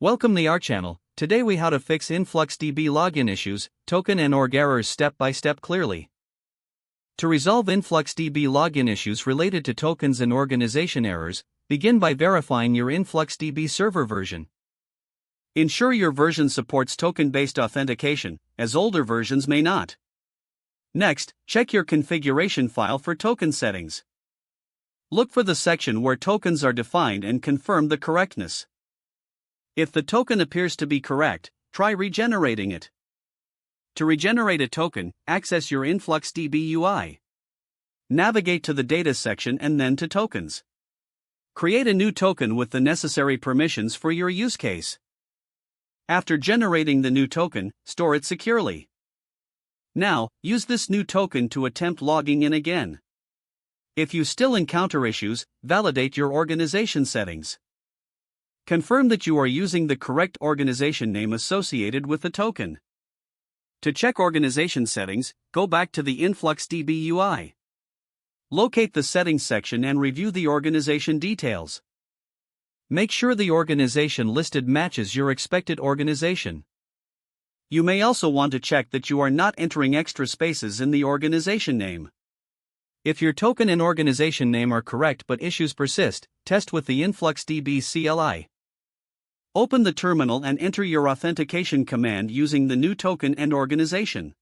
Welcome to our channel. Today we how to fix InfluxDB login issues, token and org errors step by step clearly. To resolve InfluxDB login issues related to tokens and organization errors, begin by verifying your InfluxDB server version. Ensure your version supports token-based authentication, as older versions may not. Next, check your configuration file for token settings. Look for the section where tokens are defined and confirm the correctness. If the token appears to be correct, try regenerating it. To regenerate a token, access your InfluxDB UI. Navigate to the Data section and then to Tokens. Create a new token with the necessary permissions for your use case. After generating the new token, store it securely. Now, use this new token to attempt logging in again. If you still encounter issues, validate your organization settings. Confirm that you are using the correct organization name associated with the token. To check organization settings, go back to the InfluxDB UI. Locate the Settings section and review the organization details. Make sure the organization listed matches your expected organization. You may also want to check that you are not entering extra spaces in the organization name. If your token and organization name are correct but issues persist, test with the InfluxDB CLI. Open the terminal and enter your authentication command using the new token and organization.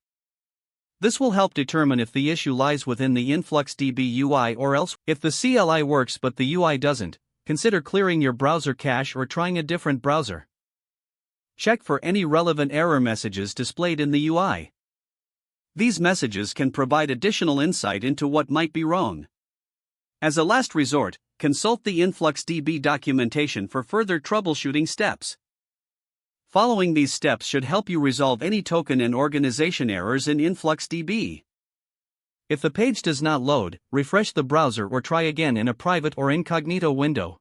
This will help determine if the issue lies within the InfluxDB UI or else. If the CLI works but the UI doesn't, consider clearing your browser cache or trying a different browser. Check for any relevant error messages displayed in the UI. These messages can provide additional insight into what might be wrong. As a last resort, consult the InfluxDB documentation for further troubleshooting steps. Following these steps should help you resolve any token and organization errors in InfluxDB. If the page does not load, refresh the browser or try again in a private or incognito window.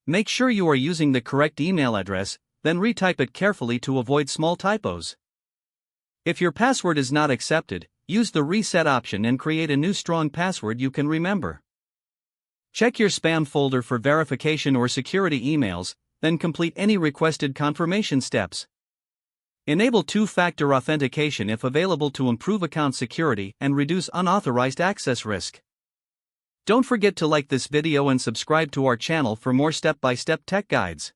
Make sure you are using the correct email address, then retype it carefully to avoid small typos. If your password is not accepted, use the reset option and create a new strong password you can remember. Check your spam folder for verification or security emails, then complete any requested confirmation steps. Enable two-factor authentication if available to improve account security and reduce unauthorized access risk. Don't forget to like this video and subscribe to our channel for more step-by-step tech guides.